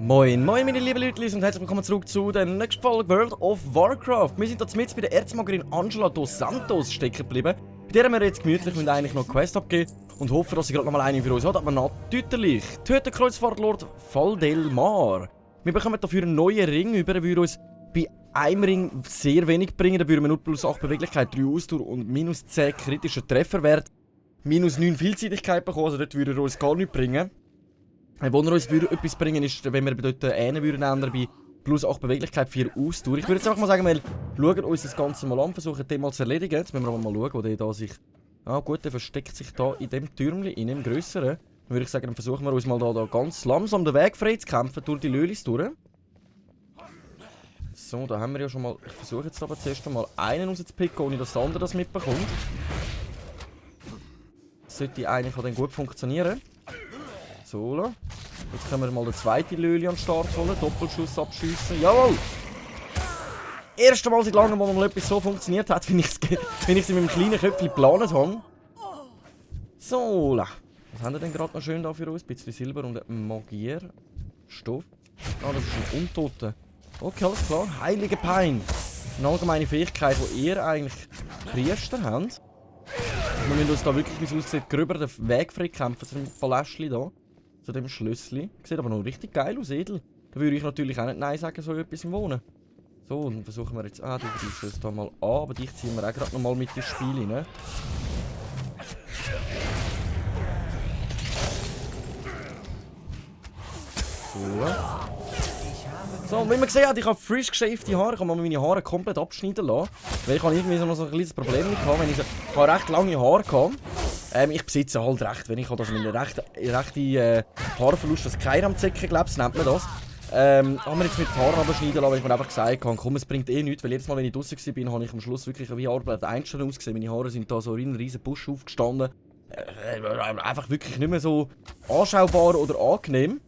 Moin, moin meine lieben Leute und herzlich willkommen zurück zu der nächsten Folge World of Warcraft. Wir sind jetzt bei der Erzmagerin Angela dos Santos stecken geblieben. Bei der haben wir jetzt gemütlich und eigentlich noch eine Quest abgeben und hoffen, dass sie gerade nochmal eine für uns hat, aber natürlich. Töte Kreuzfahrtlord Faldelmar. Wir bekommen dafür einen neuen Ring, über würde uns bei einem Ring sehr wenig bringen. Da würden wir nur plus 8 Beweglichkeit, 3 Ausdauer und minus 10 kritischer Trefferwert, minus 9 Vielseitigkeit bekommen, also dort würde er uns gar nichts bringen. Wo er uns etwas bringen ist, wenn wir dort ändern würden, bei plus 8 Beweglichkeit, 4 Ausdauer. Ich würde jetzt einfach mal sagen, wir schauen uns das Ganze mal an, versuchen den mal zu erledigen. Jetzt müssen wir aber mal schauen, wo der da sich... Ah gut, der versteckt sich da in dem Türmchen, in dem grösseren. Dann würde ich sagen, dann versuchen wir uns mal da ganz langsam den Weg frei zu kämpfen, durch die Lölis durch. So, da haben wir ja schon mal... Ich versuche jetzt aber zuerst mal einen rauszupicken, ohne dass der andere das mitbekommt. Das sollte eigentlich auch dann gut funktionieren. So, jetzt können wir mal den zweiten Löli am Start holen, Doppelschuss abschiessen. Jawohl! Erste Mal seit langem, wo mal etwas so funktioniert hat, wenn ich es in meinem kleinen Köpfchen geplant habe. So, was haben wir denn gerade noch schön da für uns? Ein bisschen Silber und ein Magierstoff. Ah, das ist ein Untoter. Okay, alles klar. Heilige Pein. Eine allgemeine Fähigkeit, die ihr eigentlich Priester habt. Wir müssen uns da wirklich, wie es aussieht, gröber den Weg frei kämpfen, zu dem Palästchen da. Zu dem Schlössli. Sieht aber noch richtig geil aus, edel. Da würde ich natürlich auch nicht Nein sagen, so etwas im Wohnen. So, dann versuchen wir jetzt... Ah, du greifst uns da mal an, aber dich ziehen wir auch gerade nochmal mit ins Spiel rein. So, und wie man gesehen hat, ich habe frisch geschäfte Haare. Ich habe meine Haare komplett abschneiden lassen. Weil ich habe irgendwie so ein kleines Problem mit gehabt. Ich habe recht lange Haare gehabt. Ich besitze halt recht wenig. Ich habe einen rechten Haarverlust, das Keiramzecken, glaube ich, nennt man das. Haben wir jetzt mit Haaren abschneiden lassen, weil ich mir einfach gesagt habe, komm, es bringt eh nichts. Weil jedes Mal, wenn ich draußen war, habe ich am Schluss wirklich wie Arbeit einstellen ausgesehen. Meine Haare sind da so in einem riesen Busch aufgestanden. Einfach wirklich nicht mehr so anschaubar oder angenehm.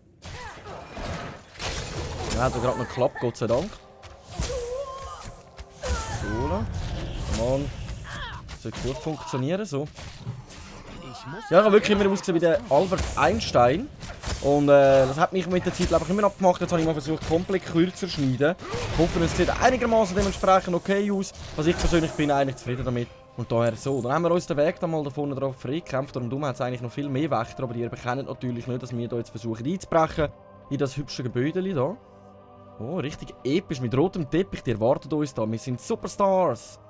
Ja, hat gerade noch geklappt, Gott sei Dank. So, Mann. Das sollte gut funktionieren, so. Ja, ich habe wirklich immer ausgesehen wie der Albert Einstein. Und das hat mich mit der Zeit einfach immer abgemacht. Jetzt habe ich mal versucht, komplett kürzer zu schneiden. Ich hoffe, es sieht einigermaßen dementsprechend okay aus. Also ich persönlich bin eigentlich zufrieden damit. Und daher so. Dann haben wir uns den Weg dann mal da vorne drauf freigekämpft. Darum hat es eigentlich noch viel mehr Wächter. Aber ihr bekennt natürlich nicht, dass wir hier jetzt versuchen einzubrechen. In das hübsche Gebäude hier. Oh, richtig episch mit rotem Teppich. Die erwartet uns da. Wir sind Superstars.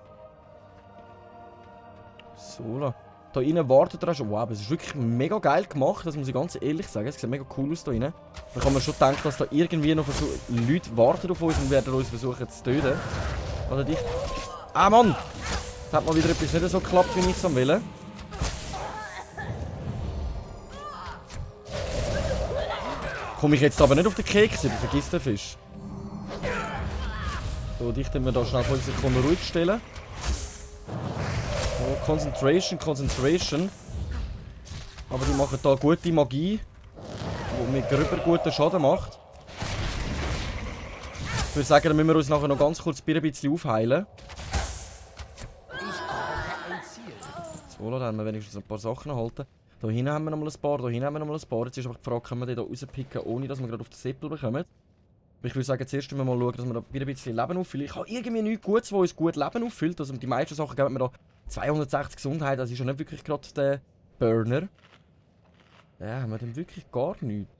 So, da innen wartet er schon. Wow, aber es ist wirklich mega geil gemacht, das muss ich ganz ehrlich sagen. Es sieht mega cool aus da innen. Da kann man schon denken, dass da irgendwie noch Leute warten auf uns und werden uns versuchen zu töten. Oder dich. Ah Mann! Das hat mal wieder etwas nicht so geklappt, wie ich es will. Komme ich jetzt aber nicht auf den Keks, vergiss den Fisch. So, dich können wir da schnell 5 Sekunden ruhig stellen. Oh, Concentration. Aber die machen da gute Magie, die mir gröber guten Schaden macht. Ich würde sagen, dann müssen wir uns nachher noch ganz kurz ein bisschen aufheilen. So, dann haben wir wenigstens ein paar Sachen halten. Da hinten haben wir noch mal ein paar, da hinten haben wir noch mal ein paar. Jetzt ist einfach die Frage, können wir die da rauspicken, ohne dass wir gerade auf den Säppel bekommen. Aber ich würde sagen, zuerst müssen wir mal schauen, dass wir da ein bisschen Leben auffüllen. Ich habe irgendwie nichts Gutes, das uns gut Leben auffüllt. Also die meisten Sachen geben wir da 260 Gesundheit, das ist ja nicht wirklich gerade der Burner. Ja, haben wir denn wirklich gar nichts?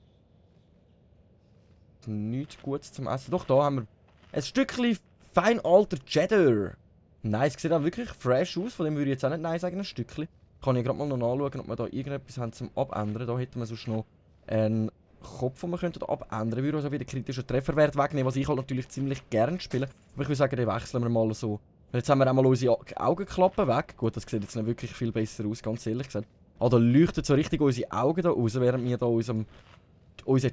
Nichts Gutes zum Essen. Doch, da haben wir ein Stückchen fein alter Cheddar. Nein, es sieht auch wirklich fresh aus, von dem würde ich jetzt auch nicht nein sagen, ein Stückchen. Kann ich gerade mal noch nachschauen, ob wir da irgendetwas haben zum Abändern. Da hätten wir sonst noch einen Kopf, den wir könnten abändern. Würde also wieder kritischen Trefferwert wegnehmen, was ich halt natürlich ziemlich gerne spiele. Aber ich würde sagen, den wechseln wir mal so. Jetzt haben wir auch mal unsere Augenklappen weg. Gut, das sieht jetzt nicht wirklich viel besser aus, ganz ehrlich gesagt. Aber da leuchten so richtig unsere Augen da raus, während wir da unseren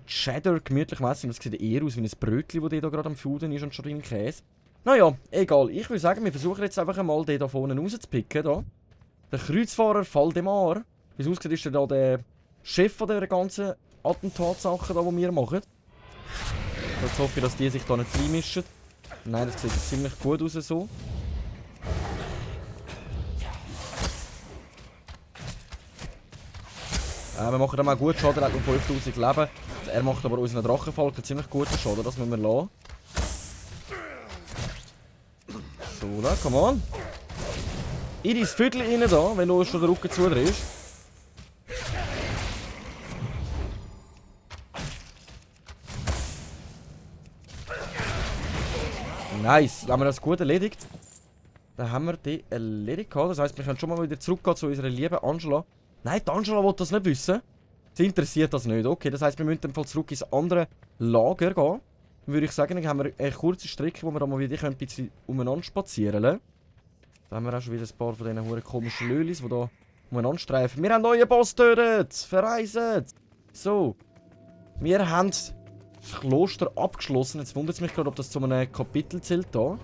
Cheddar gemütlich messen. Das sieht eher aus wie ein Brötchen, das da gerade am Fuden ist und schon drin Käse. Naja, egal. Ich würde sagen, wir versuchen jetzt einfach mal den da vorne rauszupicken. Da. Der Kreuzfahrer Faldelmar. Wie es aussieht, ist er da der Chef von dieser ganzen Attentatsachen, die wir machen. Jetzt hoffe ich, dass die sich da nicht reinmischen. Nein, das sieht ziemlich gut aus so. Wir machen dann mal gut Schaden, hat noch 5000 Leben. Er macht aber unseren Drachenvolk einen ziemlich guten Schaden, das müssen wir lassen. So, da, come on. In dein Viertel rein da, wenn du schon den Rücken zudrehst. Nice, haben wir das gut erledigt. Dann haben wir die erledigt. Das heisst, wir können schon mal wieder zurückgehen zu unserer lieben Angela. Nein, die Angela will das nicht wissen. Sie interessiert das nicht. Okay, das heisst, wir müssen dann zurück ins andere Lager gehen. Dann würde ich sagen, dann haben wir eine kurze Strecke, wo wir dann mal wieder ein bisschen umeinander spazieren können. Da haben wir auch schon wieder ein paar von diesen huren komischen Lölis, die da umeinander streifen. Wir haben einen neuen Boss getötet! Verreisen! So. Wir haben das Kloster abgeschlossen. Jetzt wundert es mich gerade, ob das zu einem Kapitel zählt da.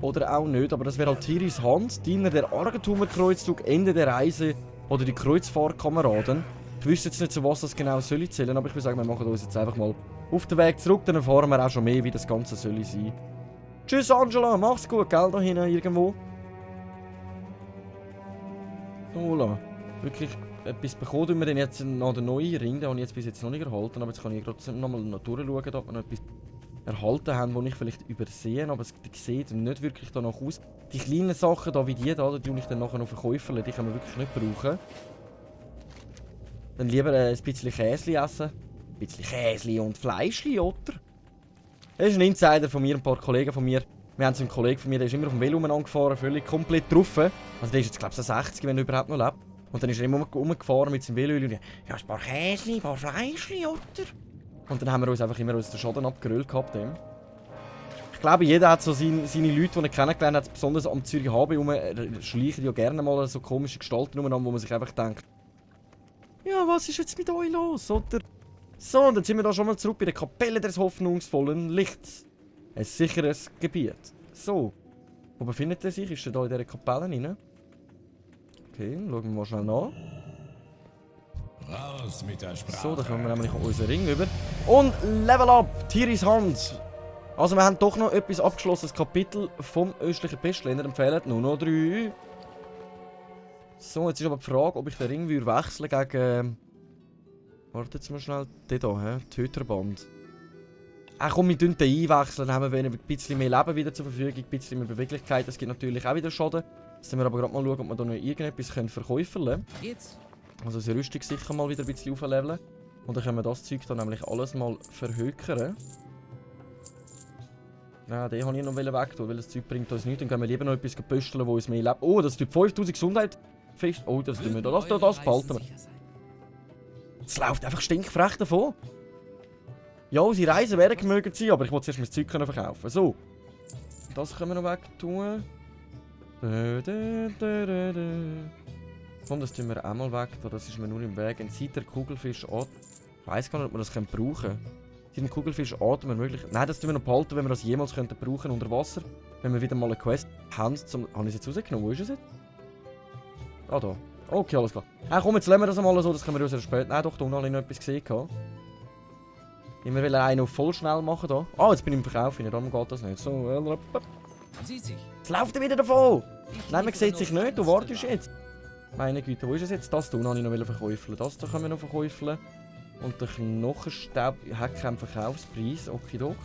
Oder auch nicht. Aber das wäre halt Tiris Hand. Diener der Argentumer-Kreuzzug, Ende der Reise. Oder die Kreuzfahrkameraden. Ich wüsste jetzt nicht, zu was das genau soll zählen. Aber ich würde sagen, wir machen uns jetzt einfach mal auf den Weg zurück. Dann erfahren wir auch schon mehr, wie das Ganze soll sein. Tschüss Angela, mach's gut, gell, da hinten irgendwo. Hola. Wirklich etwas bekommen, wenn wir den jetzt noch den neuen Ring, den habe ich jetzt bis jetzt noch nicht erhalten, aber jetzt kann ich gerade nochmal durchschauen, ob wir noch etwas erhalten haben, das ich vielleicht übersehen, aber es sieht nicht wirklich danach aus. Die kleinen Sachen da, wie die da, die ich dann nachher noch verkäufeln, die können wir wirklich nicht brauchen. Dann lieber ein bisschen Käsli essen. Ein bisschen Käsli und Fleischli, oder? Das ist ein Insider von mir, ein paar Kollegen von mir. Wir haben so einen Kollegen von mir, der ist immer auf dem Velo angefahren, völlig komplett drauf. Also der ist jetzt glaube ich so 60, wenn er überhaupt noch lebt. Und dann ist er immer rumgefahren mit seinem Velo und ja, ein paar Käsli, ein paar Fleischli, oder? Und dann haben wir uns einfach immer aus den Schaden abgerollt gehabt. Dem. Ich glaube, jeder hat so seine Leute, die er kennengelernt hat, besonders am Zürich HB schleichen ja gerne mal so komische Gestalten umeinander, wo man sich einfach denkt, ja, was ist jetzt mit euch los, oder? So, und dann sind wir da schon mal zurück bei der Kapelle des hoffnungsvollen Lichts. Ein sicheres Gebiet. So. Wo befindet er sich? Ist er da in dieser Kapelle rein? Okay, schauen wir mal schnell nach. Raus mit der Sprache. So, da kommen wir nämlich unseren Ring über. Und Level Up! Tiris Hand! Also wir haben doch noch etwas abgeschlossenes Kapitel vom östlichen Pestländer. Empfehlen nur noch 3. So, jetzt ist aber die Frage, ob ich den Ring wechseln würde gegen... Warte jetzt mal schnell. Den hier, Töterband. Komm, wir den einwechseln, dann haben wir ein bisschen mehr Leben wieder zur Verfügung, ein bisschen mehr Beweglichkeit. Das gibt natürlich auch wieder Schaden. Jetzt müssen wir aber gerade mal schauen, ob wir da noch irgendetwas verkäufeln können. Also unsere Rüstung sicher mal wieder ein bisschen aufleveln. Und dann können wir das Zeug dann nämlich alles mal verhökern. Nein, den habe ich noch weg, weil das Zeug bringt uns nichts. Dann können wir lieber noch etwas pösteln, wo uns mehr lebt. Oh, das tut 5000 Gesundheit fest. Oh, das tun wir da. Das behalten wir. Es läuft einfach stinkfrech davon. Ja, unsere Reisen werden gemögert sein, aber ich wollte zuerst mein Zeug verkaufen. So. Das können wir noch weg tun. Komm, das tun wir auch mal weg. Das ist mir nur im Weg. Ein Seiter Kugelfisch an. Ich weiss gar nicht, ob wir das brauchen können. Seiter Kugelfisch atmen möglich. Nein, das tun wir noch behalten, wenn wir das jemals brauchen unter Wasser. Wenn wir wieder mal eine Quest haben. Habe ich es jetzt rausgenommen? Wo ist es jetzt? Ah, da. Okay, alles klar. Komm, jetzt lassen wir das mal so, das können wir uns später. Nein, doch, da unten habe ich noch etwas gesehen. Immer will einen auf voll schnell machen da. Ah, jetzt bin ich im Verkauf, darum geht das nicht. So, jetzt läuft er wieder davon! Nein, man sieht sich nicht, du wartest jetzt. Meine Güte, wo ist es jetzt? Das hier habe ich noch verkäufeln. Das hier können wir noch verkäufeln. Und der Knochenstaub hat keinen Verkaufspreis. Okidok.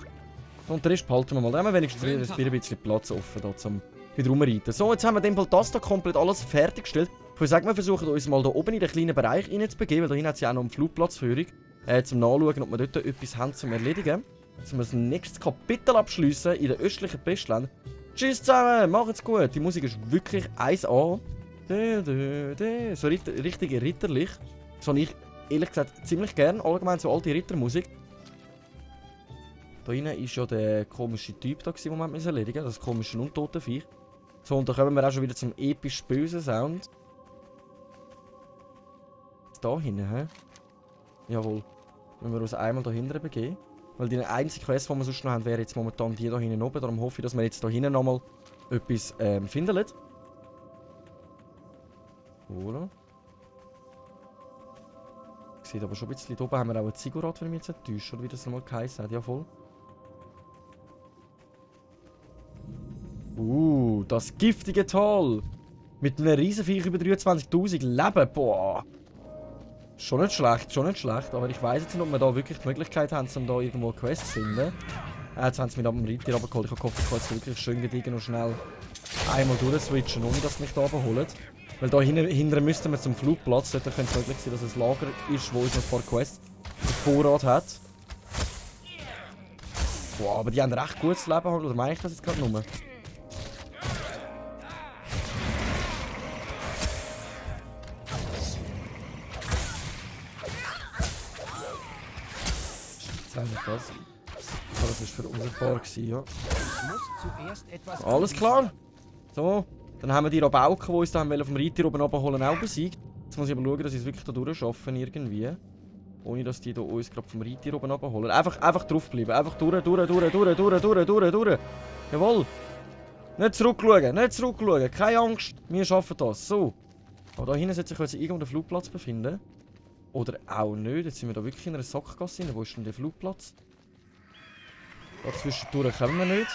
Und den Rest behalten wir mal. Dann haben wir wenigstens wieder ein bisschen Platz offen da zum wieder rumreiten. So, jetzt haben wir in dem Fall das hier komplett alles fertiggestellt. Ich würde sagen, wir versuchen uns mal da oben in den kleinen Bereich reinzubegeben, weil da hinten hat es ja auch noch eine Flugplatzführung. Zum Nachschauen, ob wir dort etwas haben zum Erledigen. Jetzt müssen wir das nächste Kapitel abschliessen in den östlichen Pestländern. Tschüss zusammen, macht's gut. Die Musik ist wirklich 1A. So richtig ritterlich. Das habe ich ehrlich gesagt ziemlich gern. Allgemein so alte Rittermusik. Da hinten ist ja der komische Typ da, den wir erledigen mussten. Das komische Untotenviech. So, und da kommen wir auch schon wieder zum episch bösen Sound. Jetzt da hinten, hä? Jawohl. Wenn wir uns einmal da hinten begeben. Weil die einzige Quest, die wir sonst noch haben, wäre jetzt momentan die da hinten oben. Darum hoffe ich, dass wir jetzt da hinten nochmal etwas finden. Oder? Sieht aber schon ein bisschen. Da oben haben wir auch ein Ziggurat, wenn ich mich jetzt nicht täusche, oder wie das nochmal geheißen hat. Ja, voll. Das giftige Tal. Mit einem Riesenviech über 23.000 Leben. Boah. Schon nicht schlecht, schon nicht schlecht. Aber ich weiss jetzt nicht, ob wir da wirklich die Möglichkeit haben, um da irgendwo Quests zu finden. Jetzt haben sie mich ab dem Reiter runtergeholt. Ich habe gehofft, ich kann jetzt wirklich schön gediegen und schnell einmal durchswitchen, ohne dass sie mich da runterholen. Weil da hinten müssten wir zum Flugplatz. Dort könnte es möglich sein, dass es ein Lager ist, wo uns noch ein paar Quests auf Vorrat hat. Boah, aber die haben recht gutes Leben, oder meine ich das jetzt gerade nur? Jetzt habe ich das. Oh, das war für unser Paar, ja. Alles klar. So, dann haben wir die Rabauken, die uns da vom Reiter oben abholen, auch besiegt. Jetzt muss ich aber schauen, dass ich es wirklich da durchschaffen irgendwie. Ohne dass die da uns gerade vom Reiter oben abholen. Einfach draufbleiben. Einfach durch. Jawohl. Nicht zurückschauen, nicht zurückschauen. Keine Angst, wir schaffen das. So. Aber da hinten sollte sich jetzt irgendwo der Flugplatz befinden. Oder auch nicht. Jetzt sind wir da wirklich in einer Sackgasse. Wo ist denn der Flugplatz? Da zwischendurch kommen wir nicht.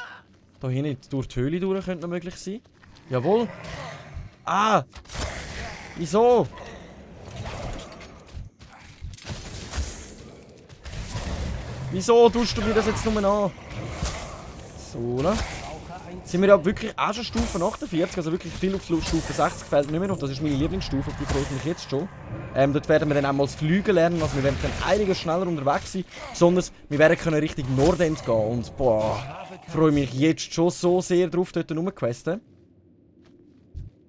Da hinten durch die Höhle durch könnte noch möglich sein. Jawohl. Ah! Wieso? Wieso tust du mir das jetzt nur an? So, ne? Sind wir ja wirklich auch schon Stufe 48, also wirklich viel auf Stufe 60 gefällt mir nicht mehr und das ist meine Lieblingsstufe, auf die freue ich mich jetzt schon. Dort werden wir dann auch mal das Fliegen lernen, also wir werden dann einiges schneller unterwegs sein, besonders wir werden können Richtung Nordend gehen und boah, freue mich jetzt schon so sehr drauf, dort rumquesten.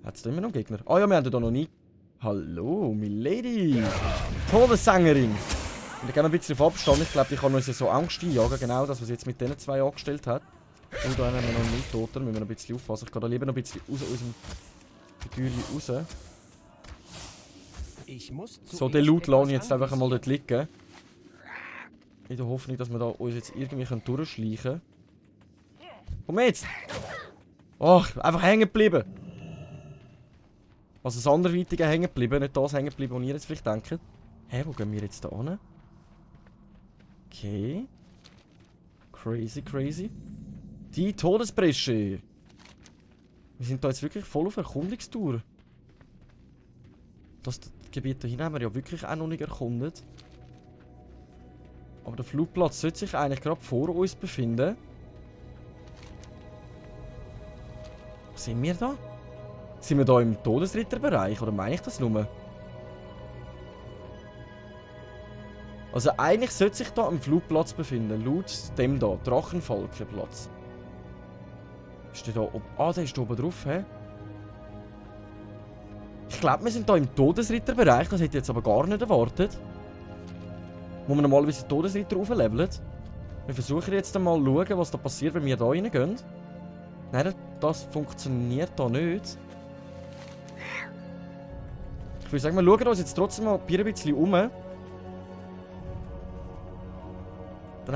Hat es da immer noch Gegner? Ah ja, wir haben da noch nie. Hallo, Milady! Todessängerin! Und dann gehen wir ein bisschen auf Abstand. Ich glaube, ich kann uns ja so Angst einjagen. Genau das, was sie jetzt mit diesen zwei angestellt hat. Und da haben wir noch nicht tot. Da müssen wir noch ein bisschen aufpassen. Ich gehe da lieber noch ein bisschen raus aus dem Gedülle raus. So, den Loot lasse ich jetzt einfach mal dort liegen. In der Hoffnung, dass wir da uns jetzt irgendwie durchschleichen können. Komm jetzt! Oh, einfach hängen geblieben! Also das anderweitige hängen geblieben, nicht das hängen geblieben, was ihr jetzt vielleicht denkt. Hä, wo gehen wir jetzt da hin? Okay. Crazy. Die Todesbresche. Wir sind da jetzt wirklich voll auf Erkundungstour. Das Gebiet da hinten haben wir ja wirklich auch noch nicht erkundet. Aber der Flugplatz sollte sich eigentlich gerade vor uns befinden. Wo sind wir da? Sind wir da im Todesritterbereich oder meine ich das nur? Also eigentlich sollte sich da am Flugplatz befinden, laut dem da, Drachenfalkenplatz. Ist der da oben? Ah, der ist da oben drauf, hä? Ich glaube, wir sind da im Todesritterbereich, das hätte ich jetzt aber gar nicht erwartet. Wo man normalerweise den Todesritter auflevelt. Wir versuchen jetzt einmal zu schauen, was da passiert, wenn wir da reingehen. Nein, das funktioniert da nicht. Ich würde sagen, wir schauen uns jetzt trotzdem mal ein bisschen um. Dann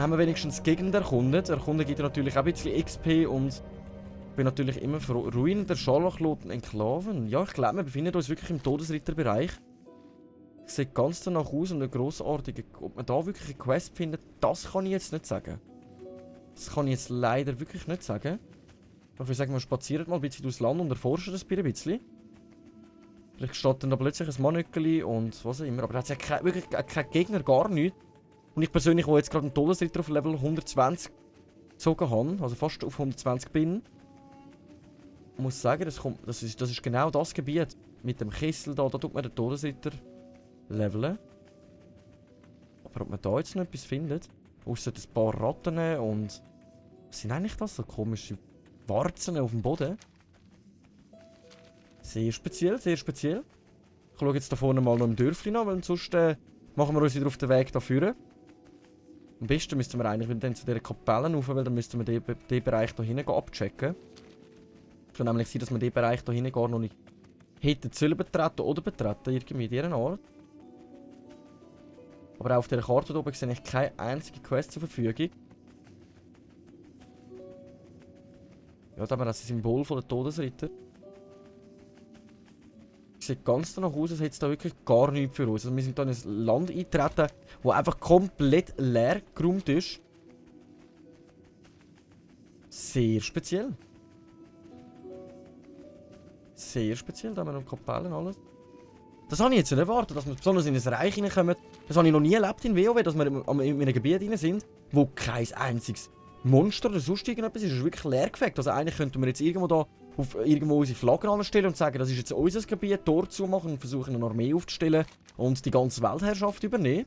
haben wir wenigstens die Gegend erkundet. Erkunden gibt natürlich auch ein bisschen XP und ich bin natürlich immer froh. Ruinen der Scharlachloten Enklaven. Ja, ich glaube, wir befinden uns wirklich im Todesritterbereich. Sieht ganz danach aus und eine grossartige. Ob man da wirklich eine Quest findet, das kann ich jetzt nicht sagen. Das kann ich jetzt leider wirklich nicht sagen. Ich würde sagen, wir spazieren mal ein bisschen durchs Land und erforschen das ein bisschen. Vielleicht steht dann da plötzlich ein Manöckeli und was auch immer. Aber da hat es ja wirklich keinen Gegner, gar nichts. Und ich persönlich, der jetzt gerade einen Todesritter auf Level 120 gezogen habe, also fast auf 120 bin, muss sagen, das ist genau das Gebiet. Mit dem Kessel da tut man den Todesritter leveln. Aber ob man da jetzt noch etwas findet, außer ein paar Ratten und... Was sind eigentlich das? So komische Warzen auf dem Boden? Sehr speziell, sehr speziell. Ich schaue jetzt da vorne mal noch im Dörfli nach, weil sonst machen wir uns wieder auf den Weg da führen. Am besten müssten wir eigentlich wieder zu dieser Kapelle rauf, weil dann müssten wir den Bereich da hinten abchecken. Es kann nämlich sein, dass wir den Bereich da hinten gar noch nicht hätten sollen betreten oder betreten, irgendwie in dieser Art. Aber auch auf dieser Karte oben sehe ich keine einzige Quest zur Verfügung. Ja, da haben wir das Symbol von der Todesritter. Sieht ganz danach aus, als hätte es da wirklich gar nichts für uns. Also wir sind da in ein Land eingetreten, das einfach komplett leer geräumt ist. Sehr speziell. Sehr speziell, da haben wir noch Kapellen und alles. Das habe ich jetzt nicht erwartet, dass wir besonders in ein Reich reinkommen. Das habe ich noch nie erlebt in WoW, dass wir in einem Gebiet rein sind, wo kein einziges Monster oder sonst irgendetwas ist. Es ist wirklich leergefegt. Also eigentlich könnten wir jetzt irgendwo unsere Flaggen anstellen und sagen, das ist jetzt unser Gebiet, Tor zumachen und versuchen eine Armee aufzustellen und die ganze Weltherrschaft übernehmen.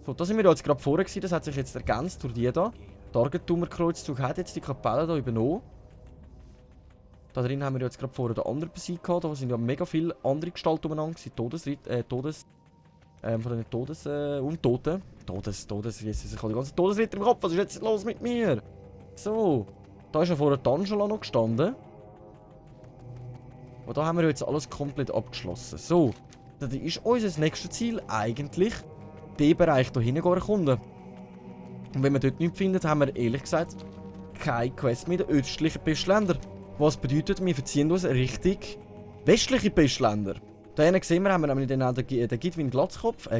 So, da sind wir jetzt gerade vorher gewesen, das hat sich jetzt ergänzt durch die da. Der Argentumer-Kreuzzug hat jetzt die Kapelle hier übernommen. Da drin haben wir jetzt gerade vorher den anderen besiegt gehabt. Da sind ja mega viele andere Gestalten umeinander. Von den Untoten. Jesus, ich habe die ganze Todesritter im Kopf. Was ist jetzt los mit mir? So. Da ist ja vorher Angela noch gestanden. Und da haben wir jetzt alles komplett abgeschlossen. So. Dann ist unser nächstes Ziel eigentlich, den Bereich hier hinten erkunden. Und wenn wir dort nichts finden, haben wir ehrlich gesagt keine Quest mehr in den östlichen Pestländern. Was bedeutet, wir verziehen uns Richtung westliche Pestländer. Da hinten sehen wir, haben wir nämlich den Gidwin Glatzkopf.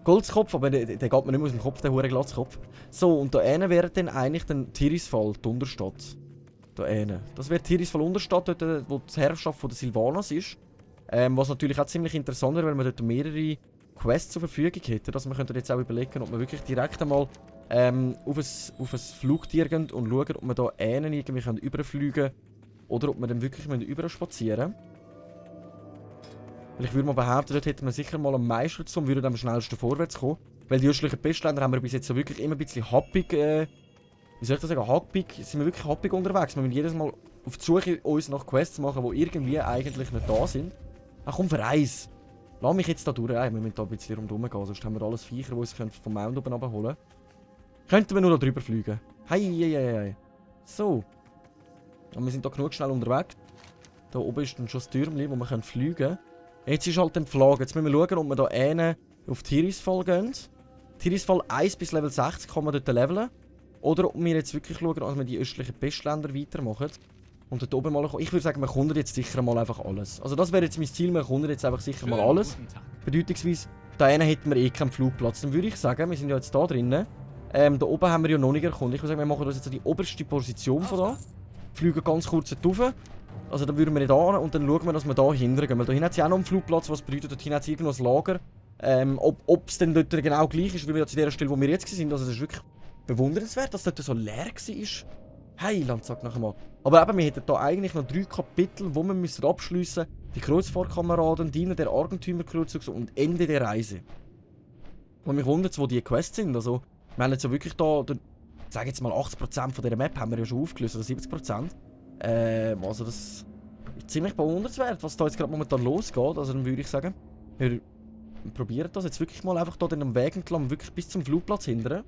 Goldskopf, aber der geht mir nicht mehr aus dem Kopf, der hure Glatzkopf. So, und da hinten wäre dann eigentlich der Tirisfal, die Unterstadt. Da hinten. Das wäre Tirisfal Unterstadt, dort, wo die Herrschaft von der Sylvanas ist. Was natürlich auch ziemlich interessant wäre, weil man dort mehrere Quests zur Verfügung hätte. Dass wir jetzt auch überlegen, ob wir wirklich direkt einmal auf ein Flugtier gehen und schauen, ob wir da hinten irgendwie überfliegen können. Oder ob wir dann wirklich überspazieren müssen. Weil ich würde mal behaupten, dort hätten wir sicher mal am meisten zu und würden am schnellsten vorwärts kommen. Weil die östlichen Pestländer haben wir bis jetzt so wirklich immer ein bisschen happig, wie soll ich das sagen, sind wir wirklich happig unterwegs. Wir müssen jedes Mal auf die Suche uns nach Quests machen, die irgendwie eigentlich nicht da sind. Ach komm, verreis! Lass mich jetzt da durch, wir müssen da ein bisschen rundherum gehen, sonst haben wir alles Viecher, die uns vom Mount oben abholen. Könnten wir nur da drüber fliegen. Hei. So. Und wir sind da genug schnell unterwegs. Da oben ist dann schon das Türmchen, wo wir fliegen können. Jetzt ist halt die Frage, jetzt müssen wir schauen, ob wir da hinten auf Tirisfal gehen. Tirisfal 1 bis Level 60 kann man dort leveln. Oder ob wir jetzt wirklich schauen, dass wir die östlichen Pestländer weitermachen. Und dort oben mal kommen. Ich würde sagen, wir kunden jetzt sicher mal einfach alles. Also das wäre jetzt mein Ziel, wir kunden jetzt einfach sicher mal alles. Bedeutungsweise, da hinten hätten wir eh keinen Flugplatz. Dann würde ich sagen, wir sind ja jetzt da drinnen. Da oben haben wir ja noch nicht erkundet. Ich würde sagen, wir machen uns jetzt die oberste Position von da. Fliegen ganz kurz rauf. Also dann würden wir nicht an und dann schauen wir, dass wir da hinten gehen. Weil da hinten hat es ja auch noch einen Flugplatz, was bedeutet, dort hinten hat es irgendwo ein Lager. Ob es dann dort genau gleich ist, wie wir zu der Stelle, wo wir jetzt sind. Also das ist wirklich bewundernswert, dass dort so leer war. Heiland, sagt nachher mal. Aber eben, wir hätten da eigentlich noch 3 Kapitel, die wir abschliessen müssen. Die Kreuzfahrtkameraden, Diener der Argentümerkreuzzug und Ende der Reise. Und mich wundert, wo die Quests sind. Also, wir haben jetzt so wirklich da, ich sage jetzt mal 80% von dieser Map haben wir ja schon aufgelöst, oder 70%. Also das ist ziemlich bewundernswert, was da jetzt gerade momentan losgeht. Also dann würde ich sagen, wir probieren das jetzt wirklich mal einfach da den Weg entlang, wirklich bis zum Flugplatz hindern.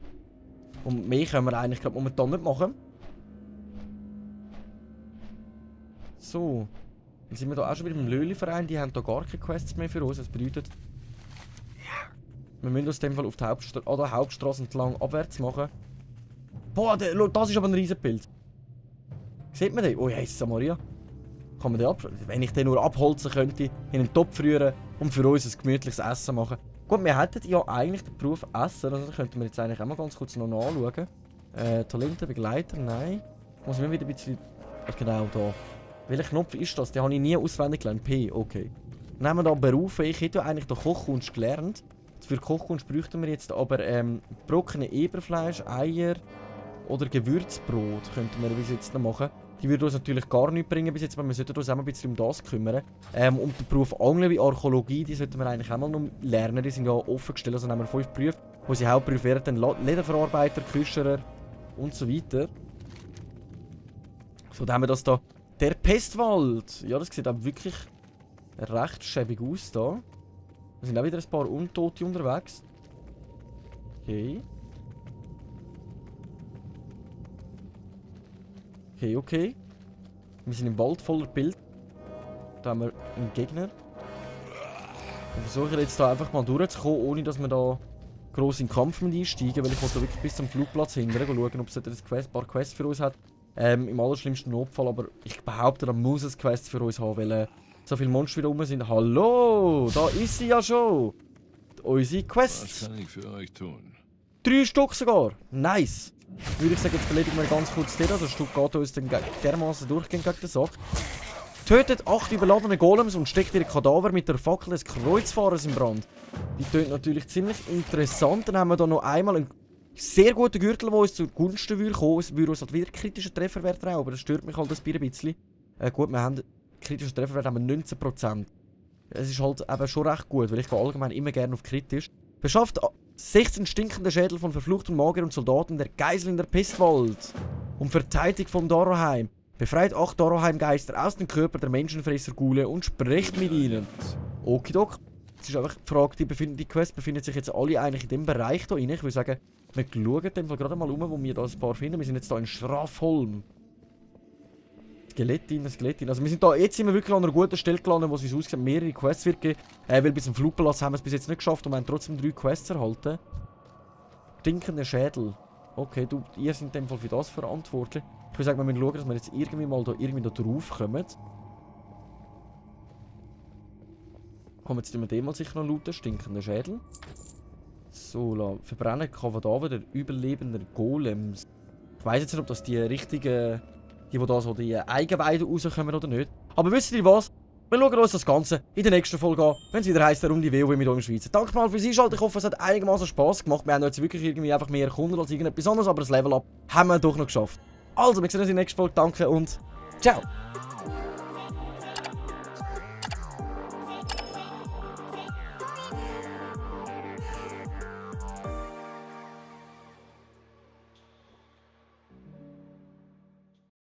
Und mehr können wir eigentlich gerade momentan nicht machen. So. Dann sind wir da auch schon wieder im Löli-Verein, die haben da gar keine Quests mehr für uns. Das bedeutet, wir müssen aus dem Fall auf die Hauptstraße entlang abwärts machen. Boah, das ist aber ein Riesenpilz. Sieht man den? Oh Jesus Maria. Kann man den abschalten? Wenn ich den nur abholzen könnte, in einen Topf rühren und für uns ein gemütliches Essen machen. Gut, wir hätten ja eigentlich den Beruf Essen, also das könnten wir jetzt eigentlich auch mal ganz kurz noch anschauen. Talente, Begleiter, nein. Muss ich wieder ein bisschen... Genau, da. Welcher Knopf ist das? Den habe ich nie auswendig gelernt. P, okay. Dann haben wir da Berufe. Ich hätte ja eigentlich den Kochkunst gelernt. Für Kochkunst bräuchten wir jetzt aber brockene Eberfleisch, Eier oder Gewürzbrot könnten wir bis jetzt noch machen. Die würde uns natürlich gar nichts bringen bis jetzt, aber wir sollten uns auch ein bisschen um das kümmern. Um den Beruf Angeln wie Archäologie, die sollten wir eigentlich auch mal noch lernen. Die sind ja offen gestellt, also haben wir 5 Berufe. Unsere Hauptberufe wären dann Lederverarbeiter, Kücherer und so weiter. So, dann haben wir das da. Der Pestwald. Ja, das sieht auch wirklich recht schäbig aus da. Da sind auch wieder ein paar Untote unterwegs. Okay. Okay. Wir sind im Wald voller Bild. Da haben wir einen Gegner. Wir versuchen jetzt da einfach mal durchzukommen, ohne dass wir da gross in den Kampf einsteigen, weil ich will da wirklich bis zum Flugplatz hindern schauen, ob es ein paar Quests für uns hat. Im allerschlimmsten Notfall, aber ich behaupte, da muss es Quests für uns haben, weil so viele Monster wieder rum sind. Hallo, da ist sie ja schon. Unsere Quest. Was kann ich für euch tun? 3 Stück sogar. Nice. Würde ich sagen, jetzt erledigen wir ganz kurz den. Das Stück geht uns dann dermaßen durchgehen gegen den Sack. Tötet 8 überladene Golems und steckt ihre Kadaver mit der Fackel des Kreuzfahrers in Brand. Die tönt natürlich ziemlich interessant. Dann haben wir da noch einmal einen sehr guten Gürtel, der uns zugunsten würde kommen. Es würde uns halt wieder kritischer Trefferwert rauben, aber das stört mich halt ein bisschen. Gut, wir haben kritischen Trefferwert haben wir 19%. Es ist halt eben schon recht gut, weil ich gehe allgemein immer gerne auf kritisch. Beschafft 16 stinkende Schädel von verfluchten Magiern und Soldaten der Geisel in der Pestwald. Und verteidigt von Doroheim. Befreit 8 Doroheim-Geister aus dem Körper der Menschenfresser-Gule und sprecht mit ihnen. Okidok. Es ist einfach die Frage, die Quest befinden sich jetzt alle eigentlich in dem Bereich hier rein. Ich würde sagen, wir schauen dem Fall gerade mal um, wo wir da ein paar finden. Wir sind jetzt hier in Schraffholm. Skelettin. Also wir sind da, jetzt sind wir wirklich an einer guten Stelle gelandet, wo es uns aussieht, mehrere Quests wird geben. Weil bis zum Flugpalast haben wir es bis jetzt nicht geschafft und wir haben trotzdem 3 Quests erhalten. Stinkende Schädel. Okay, ihr seid in dem Fall für das verantwortlich. Ich würde sagen, wir müssen schauen, dass wir jetzt irgendwie mal da drauf kommen. Kommen jetzt wir den mal sicher noch looten. Stinkende Schädel. So, verbrennen Kadaver der überlebenden Golems. Ich weiss jetzt nicht, ob das die richtigen... Die da so die Eigenweide rauskommen oder nicht. Aber wisst ihr was? Wir schauen uns das Ganze in der nächsten Folge an, wenn es wieder heisst, der Runde WoW mit euch im Schweizer. Danke mal fürs Einschalten. Ich hoffe, es hat einigermaßen Spass gemacht. Wir haben jetzt wirklich irgendwie einfach mehr erkunden als irgendetwas anderes, aber das Level-Up haben wir doch noch geschafft. Also, wir sehen uns in der nächsten Folge. Danke und ciao!